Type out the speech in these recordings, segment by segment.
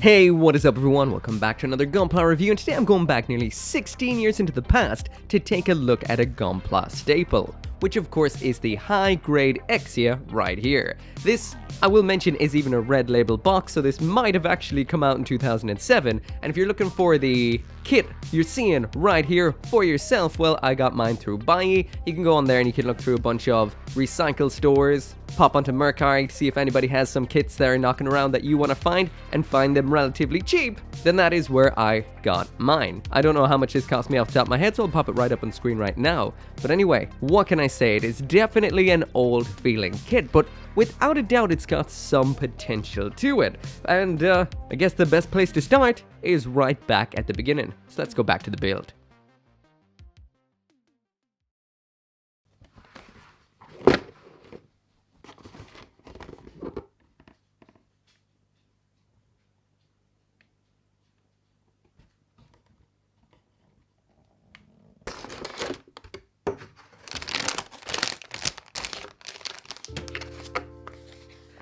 Hey, what is up everyone? Welcome back to another Gunpla review, and today I'm going back nearly 16 years into the past to take a look at a Gunpla staple, which of course is the high-grade Exia right here. This, I will mention, is even a red label box, so this might have actually come out in 2007, and if you're looking for the kit you're seeing right here for yourself, well, I got mine through BUYEE. You can go on there and you can look through a bunch of recycle stores, pop onto Mecha, see if anybody has some kits there knocking around that you want to find, and find them relatively cheap. Then that is where I got mine. I don't know how much this cost me off the top of my head, so I'll pop it right up on screen right now. But anyway, what can I say? It is definitely an old feeling kit, but without a doubt it's got some potential to it. And I guess the best place to start is right back at the beginning. So let's go back to the build.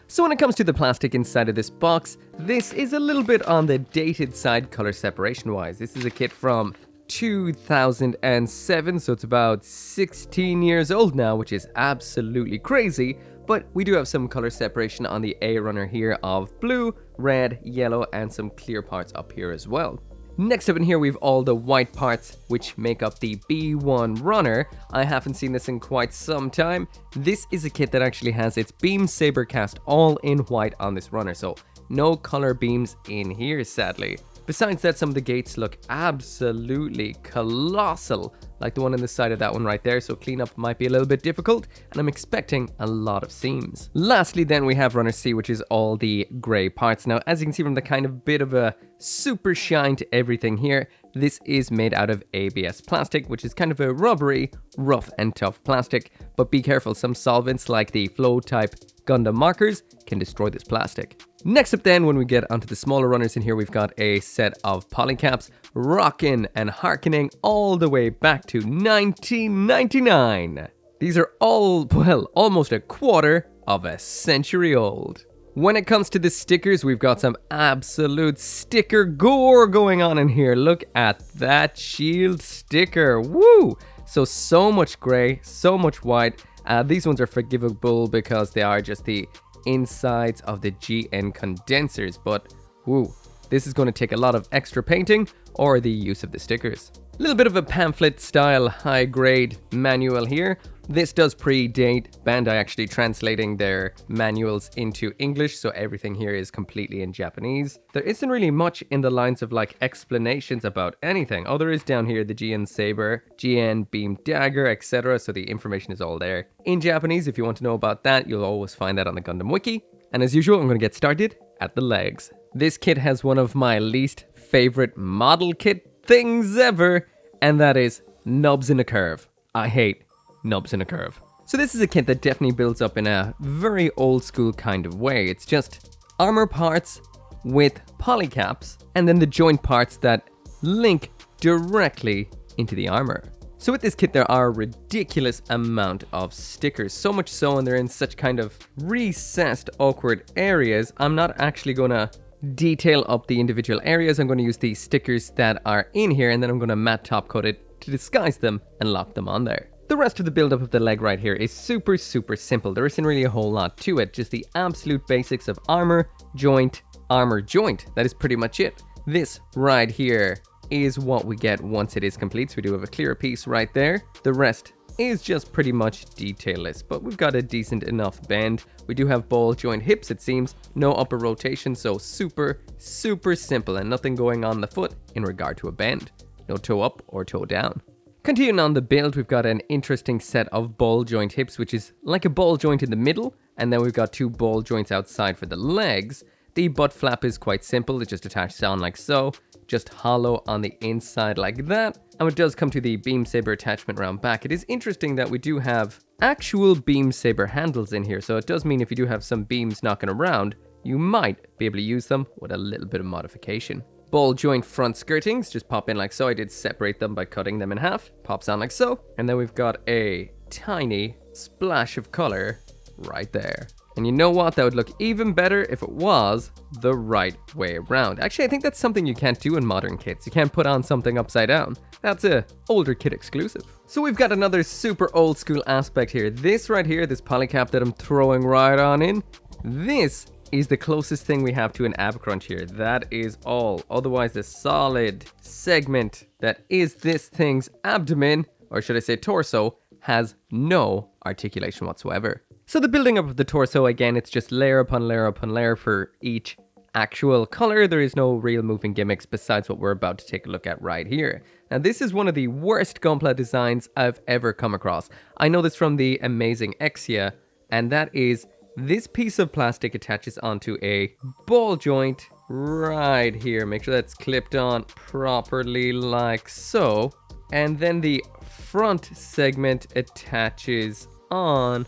So when it comes to the plastic inside of this box, this is a little bit on the dated side color separation wise. This is a kit from 2007, so it's about 16 years old now, which is absolutely crazy. But we do have some color separation on the A runner here of blue, red, yellow, and some clear parts up here as well. Next up in here, we've all the white parts which make up the B1 runner. I haven't seen this in quite some time. This is a kit that actually has its beam saber cast all in white on this runner, so no color beams in here, sadly. Besides that, some of the gates look absolutely colossal, like the one on the side of that one right there, so cleanup might be a little bit difficult, and I'm expecting a lot of seams. Lastly then, we have runner C, which is all the grey parts. Now, as you can see from the kind of bit of a super shine to everything here, this is made out of ABS plastic, which is kind of a rubbery, rough and tough plastic, but be careful, some solvents like the flow type Gundam markers can destroy this plastic. Next up then, when we get onto the smaller runners in here, we've got a set of polycaps rocking and harkening all the way back to 1999. These are all, well, almost a quarter of a century old. When it comes to the stickers, we've got some absolute sticker gore going on in here. Look at that shield sticker. Woo! So much gray, so much white. These ones are forgivable because they are just the insides of the GN condensers, but woo, this is going to take a lot of extra painting or the use of the stickers. A little bit of a pamphlet style high grade manual here. This does predate Bandai actually translating their manuals into English, so everything here is completely in Japanese. There isn't really much in the lines of like explanations about anything. Oh, there is down here the GN Saber, GN Beam Dagger, etc. So the information is all there in Japanese. If you want to know about that, you'll always find that on the Gundam Wiki. And as usual, I'm going to get started at the legs. This kit has one of my least favorite model kit things ever, and that is nubs in a curve. I hate nubs in a curve. So this is a kit that definitely builds up in a very old school kind of way. It's just armor parts with polycaps and then the joint parts that link directly into the armor. So with this kit there are a ridiculous amount of stickers, so much so, and they're in such kind of recessed awkward areas. I'm not actually gonna detail up the individual areas. I'm going to use the stickers that are in here, and then I'm going to matte top coat it to disguise them and lock them on there. The rest of the build up of the leg right here is super simple. There isn't really a whole lot to it, just the absolute basics of armor, joint, armor, joint. That is pretty much it. This right here is what we get once it is complete. So we do have a clear piece right there. The rest is just pretty much detailless, but we've got a decent enough bend. We do have ball joint hips, it seems, no upper rotation, so super simple, and nothing going on the foot in regard to a bend. No toe up or toe down. Continuing on the build, we've got an interesting set of ball joint hips, which is like a ball joint in the middle, and then we've got two ball joints outside for the legs. The butt flap is quite simple, it's just attached down like so, just hollow on the inside like that. And it does come to the beam saber attachment round back. It is interesting that we do have actual beam saber handles in here, so it does mean if you do have some beams knocking around, you might be able to use them with a little bit of modification. Ball joint front skirtings just pop in like so. I did separate them by cutting them in half. Pops on like so. And then we've got a tiny splash of color right there. And you know what? That would look even better if it was the right way around. Actually, I think that's something you can't do in modern kits. You can't put on something upside down. That's a older kit exclusive. So we've got another super old school aspect here. This right here, this polycap that I'm throwing right on in, this is the closest thing we have to an ab crunch here. That is all. Otherwise, the solid segment that is this thing's abdomen, or should I say torso, has no articulation whatsoever. So the building up of the torso, again, it's just layer upon layer upon layer for each actual color. There is no real moving gimmicks besides what we're about to take a look at right here. Now this is one of the worst gunpla designs I've ever come across. I know this from the amazing Exia, and that is this piece of plastic attaches onto a ball joint right here. Make sure that's clipped on properly like so. And then the front segment attaches on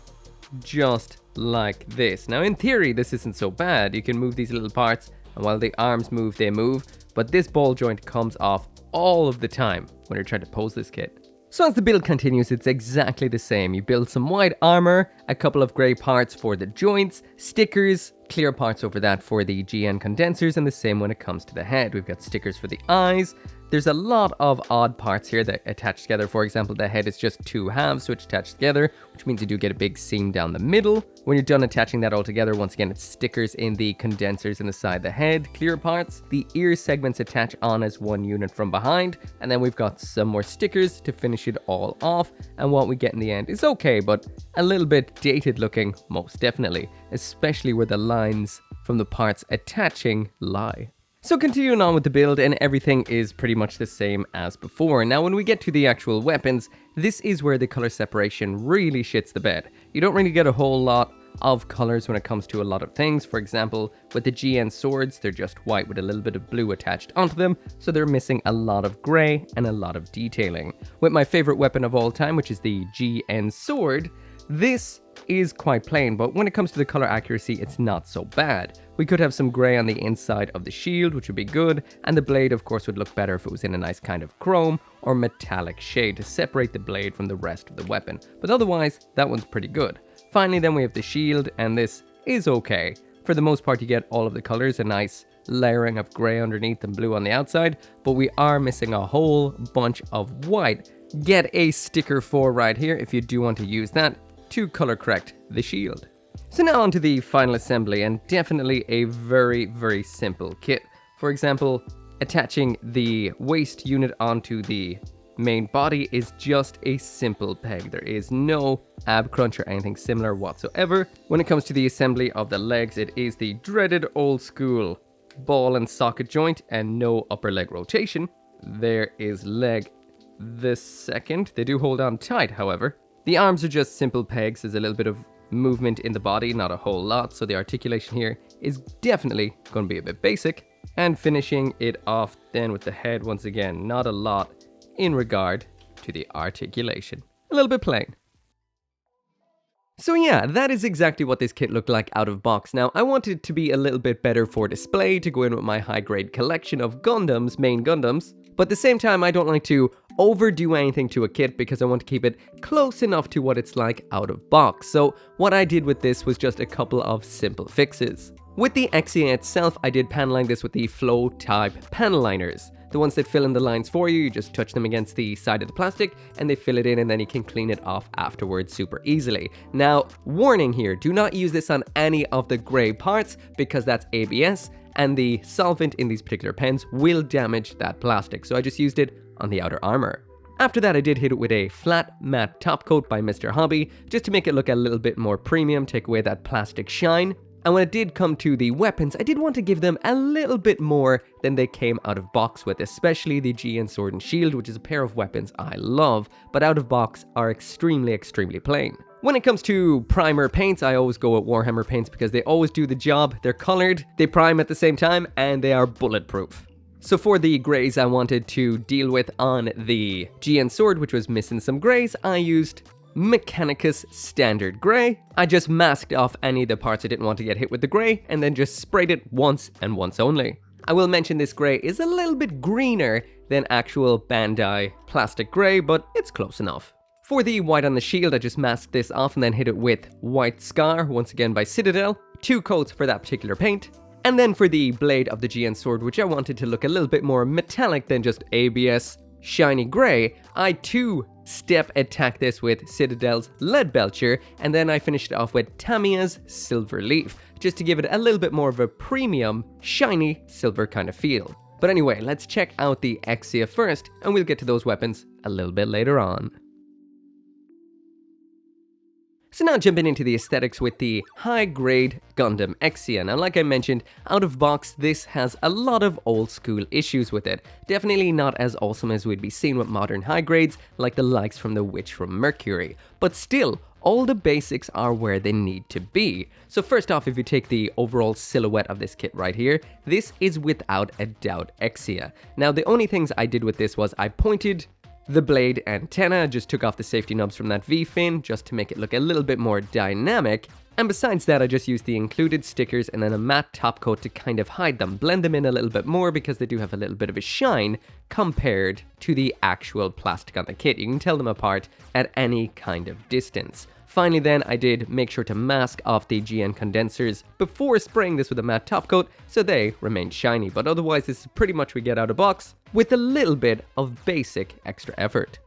just like this. Now in theory this isn't so bad. You can move these little parts, and while the arms move, they move, but this ball joint comes off all of the time when you're trying to pose this kit. So as the build continues, it's exactly the same. You build some white armor, a couple of grey parts for the joints, stickers, clear parts over that for the GN condensers, and the same when it comes to the head. We've got stickers for the eyes. There's a lot of odd parts here that attach together. For example, the head is just two halves which attach together, which means you do get a big seam down the middle. When you're done attaching that all together, once again, it's stickers in the condensers inside the head, clear parts. The ear segments attach on as one unit from behind, and then we've got some more stickers to finish it all off. And what we get in the end is okay, but a little bit dated looking, most definitely, especially where the lines from the parts attaching lie. So continuing on with the build, and everything is pretty much the same as before. Now when we get to the actual weapons, this is where the color separation really shits the bed. You don't really get a whole lot of colors when it comes to a lot of things. For example, with the GN swords, they're just white with a little bit of blue attached onto them, so they're missing a lot of grey and a lot of detailing. With my favorite weapon of all time, which is the GN sword, this is quite plain, but when it comes to the color accuracy, it's not so bad. We could have some grey on the inside of the shield, which would be good, and the blade of course would look better if it was in a nice kind of chrome or metallic shade to separate the blade from the rest of the weapon, but otherwise that one's pretty good. Finally then we have the shield, and this is okay. For the most part you get all of the colors, a nice layering of grey underneath and blue on the outside, but we are missing a whole bunch of white. Get a sticker for right here if you do want to use that to color correct the shield. So now onto the final assembly, and definitely a very simple kit. For example, attaching the waist unit onto the main body is just a simple peg. There is no ab crunch or anything similar whatsoever. When it comes to the assembly of the legs, it is the dreaded old school ball and socket joint and no upper leg rotation. There is leg the second. They do hold on tight, however. The arms are just simple pegs. There's a little bit of movement in the body, not a whole lot, so the articulation here is definitely going to be a bit basic. And finishing it off then with the head, once again, not a lot in regard to the articulation. A little bit plain. So yeah, that is exactly what this kit looked like out of box. Now, I wanted it to be a little bit better for display to go in with my high-grade collection of Gundams, main Gundams, but at the same time, I don't like to overdo anything to a kit because I want to keep it close enough to what it's like out of box. So what I did with this was just a couple of simple fixes. With the Exia itself, I did panel line this with the flow type panel liners. The ones that fill in the lines for you, you just touch them against the side of the plastic and they fill it in, and then you can clean it off afterwards super easily. Now, warning here, do not use this on any of the grey parts because that's ABS and the solvent in these particular pens will damage that plastic. So I just used it on the outer armor. After that, I did hit it with a flat matte top coat by Mr. Hobby just to make it look a little bit more premium, take away that plastic shine. And when it did come to the weapons, I did want to give them a little bit more than they came out of box with, especially the GN Sword and Shield, which is a pair of weapons I love, but out of box are extremely plain. When it comes to primer paints, I always go with Warhammer paints because they always do the job. They're colored, they prime at the same time, and they are bulletproof. So for the greys I wanted to deal with on the GN Sword, which was missing some greys, I used Mechanicus Standard Grey. I just masked off any of the parts I didn't want to get hit with the grey, and then just sprayed it once and once only. I will mention this grey is a little bit greener than actual Bandai plastic grey, but it's close enough. For the white on the shield, I just masked this off and then hit it with White Scar, once again by Citadel. 2 coats for that particular paint. And then for the blade of the GN sword, which I wanted to look a little bit more metallic than just ABS shiny grey, I 2-step attacked this with Citadel's Lead Belcher, and then I finished it off with Tamiya's Silver Leaf, just to give it a little bit more of a premium, shiny, silver kind of feel. But anyway, let's check out the Exia first, and we'll get to those weapons a little bit later on. So now jumping into the aesthetics with the high-grade Gundam Exia. Now like I mentioned, out of box this has a lot of old school issues with it. Definitely not as awesome as we'd be seeing with modern high grades like the likes from the Witch from Mercury. But still, all the basics are where they need to be. So first off, if you take the overall silhouette of this kit right here, this is without a doubt Exia. Now the only things I did with this was I pointed the blade antenna, just took off the safety nubs from that V-fin just to make it look a little bit more dynamic. And besides that, I just used the included stickers and then a matte top coat to kind of hide them, blend them in a little bit more because they do have a little bit of a shine compared to the actual plastic on the kit. You can tell them apart at any kind of distance. Finally then, I did make sure to mask off the GN condensers before spraying this with a matte top coat so they remain shiny, but otherwise this is pretty much what we get out of box with a little bit of basic extra effort.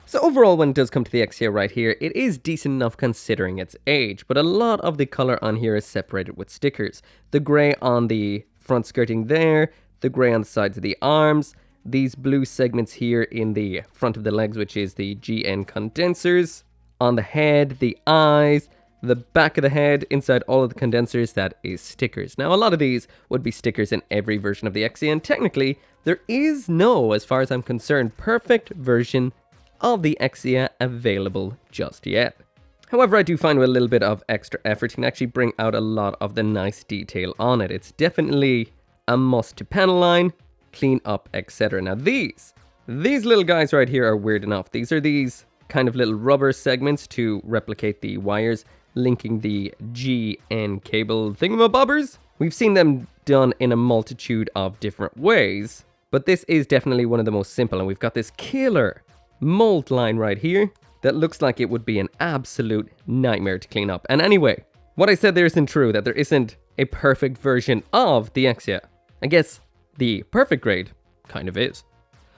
So overall, when it does come to the Exia right here, it is decent enough considering its age, but a lot of the color on here is separated with stickers. The grey on the front skirting there, the grey on the sides of the arms, these blue segments here in the front of the legs, which is the GN condensers, on the head, the eyes, the back of the head, inside all of the condensers, that is stickers. Now, a lot of these would be stickers in every version of the Exia, and technically, there is no, as far as I'm concerned, perfect version of the Exia available just yet. However, I do find with a little bit of extra effort, you can actually bring out a lot of the nice detail on it. It's definitely a must to panel line, clean up, etc. Now, these little guys right here are weird enough. These are these kind of little rubber segments to replicate the wires linking the GN cable thingamabobbers. We've seen them done in a multitude of different ways, but this is definitely one of the most simple, and we've got this killer mold line right here that looks like it would be an absolute nightmare to clean up. And anyway, what I said there isn't true, that there isn't a perfect version of the Exia. I guess the perfect grade kind of is.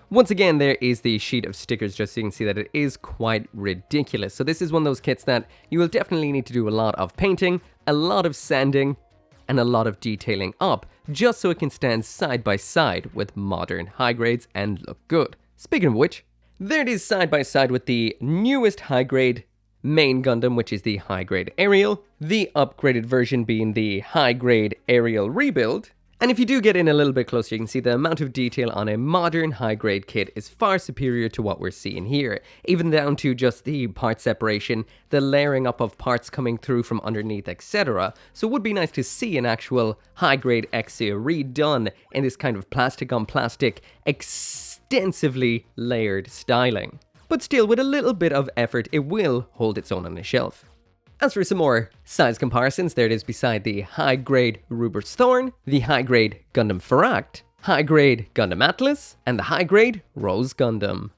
Once again, there is the sheet of stickers, just so you can see that it is quite ridiculous. So this is one of those kits that you will definitely need to do a lot of painting, a lot of sanding, and a lot of detailing up, just so it can stand side by side with modern high grades and look good. Speaking of which, there it is side by side with the newest high grade main Gundam, which is the high grade Ariel, the upgraded version being the high grade Ariel rebuild. And if you do get in a little bit closer, you can see the amount of detail on a modern high-grade kit is far superior to what we're seeing here, even down to just the part separation, the layering up of parts coming through from underneath, etc. So it would be nice to see an actual high-grade Exia redone in this kind of plastic on plastic, extensively layered styling. But still, with a little bit of effort, it will hold its own on the shelf. As for some more size comparisons, there it is beside the high-grade Ruber's Thorn, the high-grade Gundam Ferract, high-grade Gundam Atlas, and the high-grade Rose Gundam.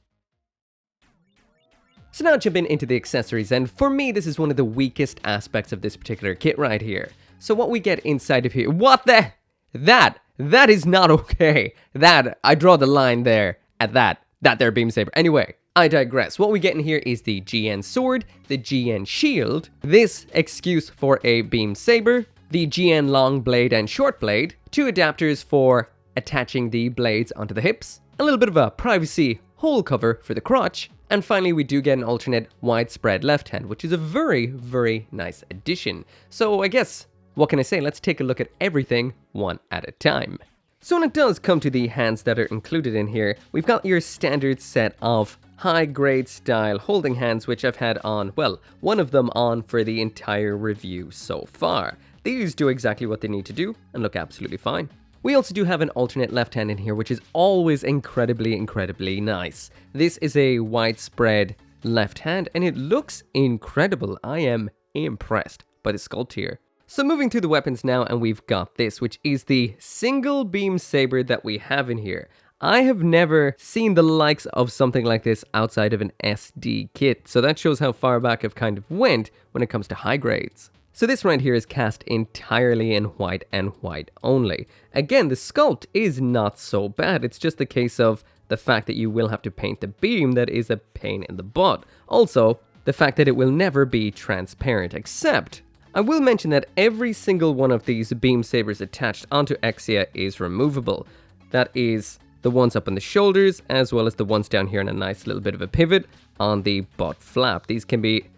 So now jumping into the accessories, and for me this is one of the weakest aspects of this particular kit right here. So what we get inside of here, what the? That is not okay. I draw the line there at that there beam saber. Anyway, I digress. What we get in here is the GN sword, the GN shield, this excuse for a beam saber, the GN long blade and short blade, 2 adapters for attaching the blades onto the hips, a little bit of a privacy hole cover for the crotch, and finally we do get an alternate widespread left hand, which is a very, very nice addition. So I guess, what can I say? Let's take a look at everything one at a time. So when it does come to the hands that are included in here, we've got your standard set of high-grade style holding hands, which I've had on, well, one of them on for the entire review so far. These do exactly what they need to do and look absolutely fine. We also do have an alternate left hand in here, which is always incredibly, incredibly nice. This is a widespread left hand, and it looks incredible. I am impressed by the sculpt here. So moving through the weapons now, and we've got this, which is the single beam saber that we have in here. I have never seen the likes of something like this outside of an SD kit, so that shows how far back I've kind of went when it comes to high grades. So this right here is cast entirely in white and white only. Again, the sculpt is not so bad, it's just a case of the fact that you will have to paint the beam that is a pain in the butt. Also, the fact that it will never be transparent, except I will mention that every single one of these beam sabers attached onto Exia is removable. That is the ones up on the shoulders, as well as the ones down here in a nice little bit of a pivot on the butt flap. These can be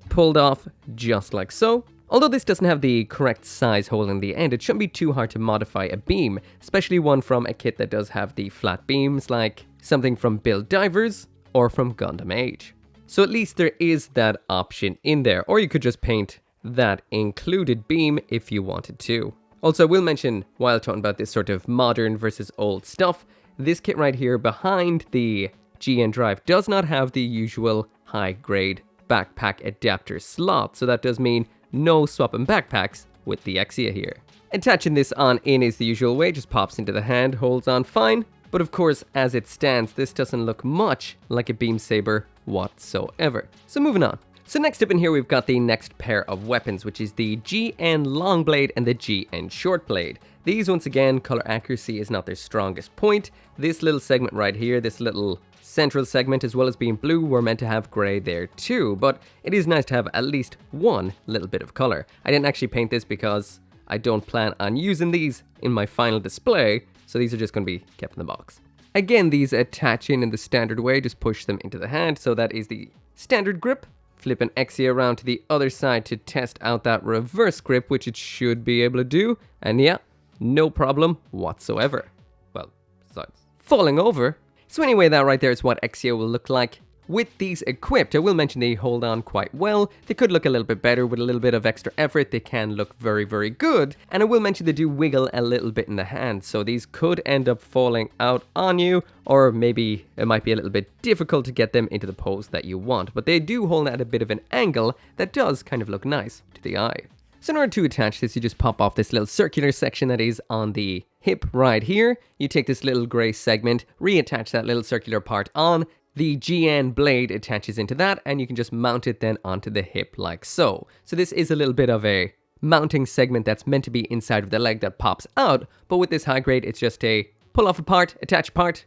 pulled off just like so. Although this doesn't have the correct size hole in the end, it shouldn't be too hard to modify a beam, especially one from a kit that does have the flat beams, like something from Build Divers or from Gundam Age. So at least there is that option in there, or you could just paint that included beam if you wanted to. Also, I will mention, while talking about this sort of modern versus old stuff, this kit right here behind the GN drive does not have the usual high-grade backpack adapter slot, so that does mean no swapping backpacks with the Exia here. Attaching this on in is the usual way, just pops into the hand, holds on fine, but of course, as it stands, this doesn't look much like a beam saber whatsoever. So moving on. So next up in here, we've got the next pair of weapons, which is the GN long blade and the GN short blade. These, once again, color accuracy is not their strongest point. This little segment right here, this little central segment, as well as being blue, were meant to have gray there too, but it is nice to have at least one little bit of color. I didn't actually paint this because I don't plan on using these in my final display, so these are just going to be kept in the box. Again, these attach in the standard way, just push them into the hand, so that is the standard grip. Flip an Exia around to the other side to test out that reverse grip, which it should be able to do, and yeah, no problem whatsoever. Well, besides falling over. So anyway, that right there is what Exia will look like with these equipped. I will mention they hold on quite well. They could look a little bit better with a little bit of extra effort. They can look very, very good. And I will mention they do wiggle a little bit in the hand, so these could end up falling out on you, or maybe it might be a little bit difficult to get them into the pose that you want. But they do hold at a bit of an angle that does kind of look nice to the eye. So in order to attach this, you just pop off this little circular section that is on the hip right here. You take this little gray segment, reattach that little circular part on. The GN blade attaches into that, and you can just mount it then onto the hip like so. So this is a little bit of a mounting segment that's meant to be inside of the leg that pops out, but with this high grade, it's just a pull off a part, attach a part,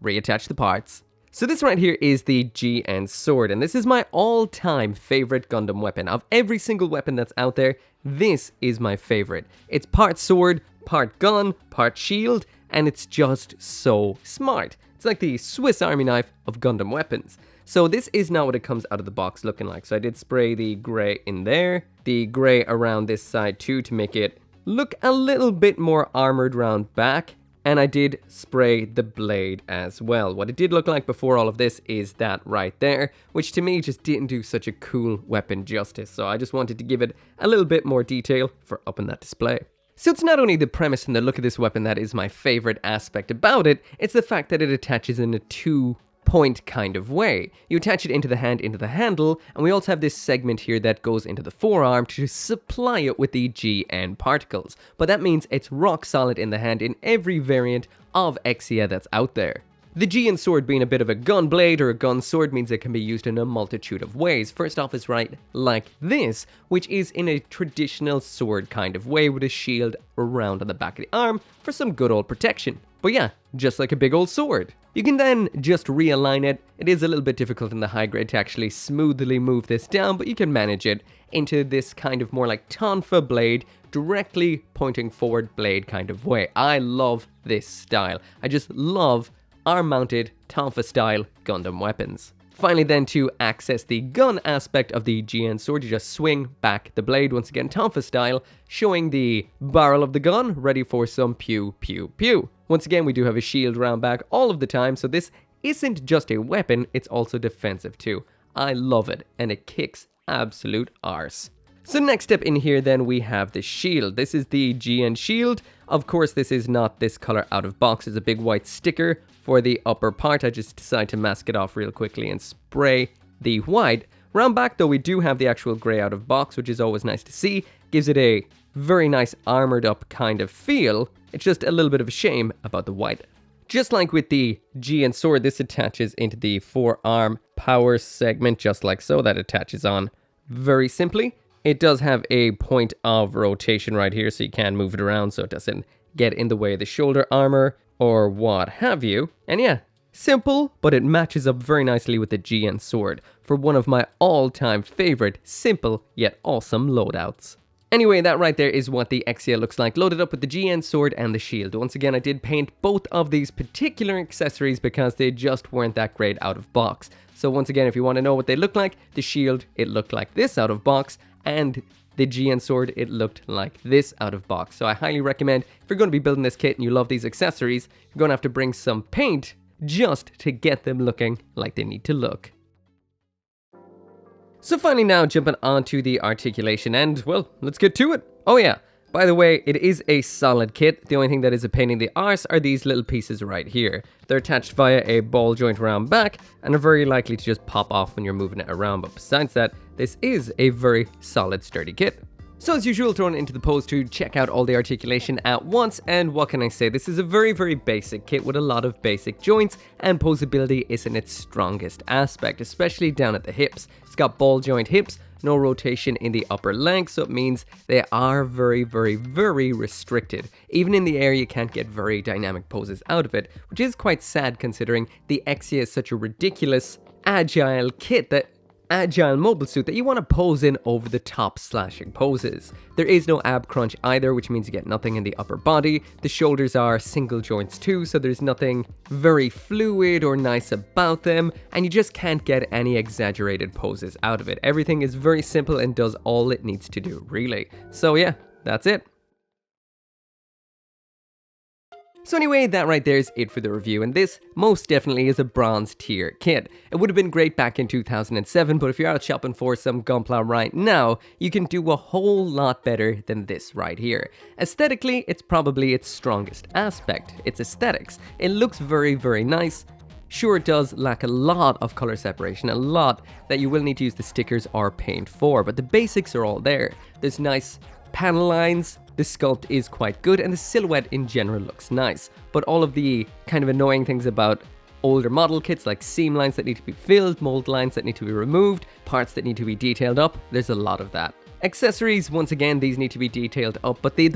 reattach the parts. So this right here is the GN sword, and this is my all-time favorite Gundam weapon. Of every single weapon that's out there, this is my favorite. It's part sword, part gun, part shield, and it's just so smart. It's like the Swiss Army knife of Gundam weapons. So this is not what it comes out of the box looking like. So I did spray the gray in there, the gray around this side too to make it look a little bit more armored round back. And I did spray the blade as well. What it did look like before all of this is that right there, which to me just didn't do such a cool weapon justice. So I just wanted to give it a little bit more detail for up in that display. So it's not only the premise and the look of this weapon that is my favorite aspect about it, it's the fact that it attaches in a two-point kind of way. You attach it into the hand, into the handle, and we also have this segment here that goes into the forearm to supply it with the GN particles. But that means it's rock solid in the hand in every variant of Exia that's out there. The GN sword being a bit of a gun blade or a gun sword means it can be used in a multitude of ways. First off is right like this, which is in a traditional sword kind of way with a shield around on the back of the arm for some good old protection. But yeah, just like a big old sword. You can then just realign it. It is a little bit difficult in the high grade to actually smoothly move this down, but you can manage it into this kind of more like tonfa blade, directly pointing forward blade kind of way. I love this style. I just love arm-mounted, tonfa-style Gundam weapons. Finally then, to access the gun aspect of the GN sword, you just swing back the blade, once again tonfa style, showing the barrel of the gun, ready for some pew pew pew. Once again, we do have a shield round back all of the time, so this isn't just a weapon, it's also defensive too. I love it, and it kicks absolute arse. So next step in here then we have the shield. This is the GN shield. Of course this is not this color out of box. It's a big white sticker for the upper part. I just decided to mask it off real quickly and spray the white. Round back though we do have the actual grey out of box, which is always nice to see. Gives it a very nice armored up kind of feel. It's just a little bit of a shame about the white. Just like with the GN sword, this attaches into the forearm power segment, just like so. That attaches on very simply. It does have a point of rotation right here, so you can move it around so it doesn't get in the way of the shoulder armor or what have you. And yeah, simple, but it matches up very nicely with the GN sword for one of my all-time favorite simple yet awesome loadouts. Anyway, that right there is what the Exia looks like, loaded up with the GN sword and the shield. Once again, I did paint both of these particular accessories because they just weren't that great out of box. So once again, if you want to know what they look like, the shield, it looked like this out of box, and the GN sword, it looked like this out of box. So I highly recommend, if you're going to be building this kit and you love these accessories, you're going to have to bring some paint just to get them looking like they need to look. So finally now jumping onto the articulation and, well, let's get to it. Oh yeah, by the way, it is a solid kit. The only thing that is a pain in the arse are these little pieces right here. They're attached via a ball joint around back and are very likely to just pop off when you're moving it around. But besides that, this is a very solid, sturdy kit. So as usual, thrown into the post to check out all the articulation at once, and what can I say, this is a very, very basic kit with a lot of basic joints, and posability isn't its strongest aspect, especially down at the hips. It's got ball joint hips, no rotation in the upper leg, so it means they are very, very, very restricted. Even in the air, you can't get very dynamic poses out of it, which is quite sad considering the Exia is such a ridiculous, agile kit agile mobile suit that you want to pose in over the top slashing poses. There is no ab crunch either, which means you get nothing in the upper body. The shoulders are single joints too, so there's nothing very fluid or nice about them, and you just can't get any exaggerated poses out of it. Everything is very simple and does all it needs to do, really. So yeah, that's it. So anyway, that right there is it for the review, and this most definitely is a bronze tier kit. It would have been great back in 2007, but if you're out shopping for some gunpla right now, you can do a whole lot better than this right here. Aesthetically, it's probably its strongest aspect, its aesthetics. It looks very, very nice. Sure, it does lack a lot of color separation, a lot that you will need to use the stickers or paint for, but the basics are all there. There's nice panel lines, the sculpt is quite good, and the silhouette in general looks nice. But all of the kind of annoying things about older model kits, like seam lines that need to be filled, mold lines that need to be removed, parts that need to be detailed up, there's a lot of that. Accessories, once again, these need to be detailed up, but the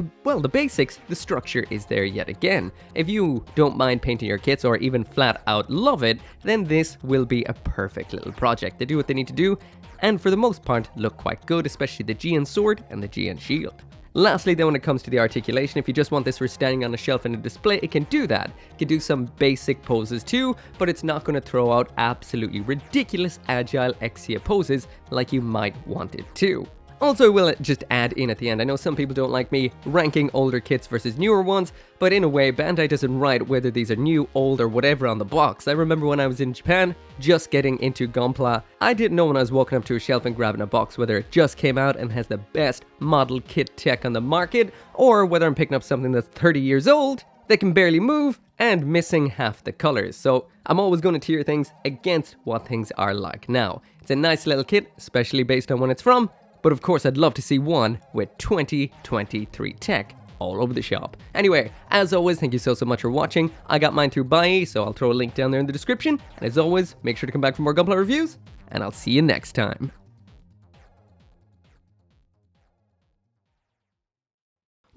basics, the structure is there yet again. If you don't mind painting your kits or even flat out love it, then this will be a perfect little project. They do what they need to do, and for the most part, look quite good, especially the GN sword and the GN shield. Lastly, then, when it comes to the articulation, if you just want this for standing on a shelf in a display, it can do that. It can do some basic poses too, but it's not going to throw out absolutely ridiculous agile Exia poses like you might want it to. Also, I will just add in at the end, I know some people don't like me ranking older kits versus newer ones, but in a way, Bandai doesn't write whether these are new, old, or whatever on the box. I remember when I was in Japan, just getting into gunpla, I didn't know when I was walking up to a shelf and grabbing a box whether it just came out and has the best model kit tech on the market, or whether I'm picking up something that's 30 years old, that can barely move, and missing half the colors. So I'm always going to tier things against what things are like now. It's a nice little kit, especially based on when it's from, but of course I'd love to see one with 2023 tech all over the shop. Anyway, as always, thank you so much for watching. I got mine through BUYEE, so I'll throw a link down there in the description. And as always, make sure to come back for more gunpla reviews, and I'll see you next time.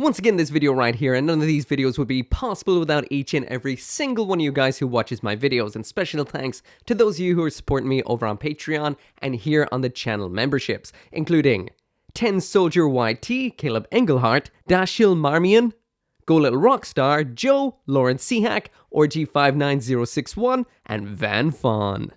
Once again, this video right here, and none of these videos would be possible without each and every single one of you guys who watches my videos, and special thanks to those of you who are supporting me over on Patreon and here on the channel memberships, including 10 Soldier YT, Caleb Engelhart, Dashil Marmion, Go Little Rockstar, Joe, Lauren Seahack, Org59061, and Van Fawn.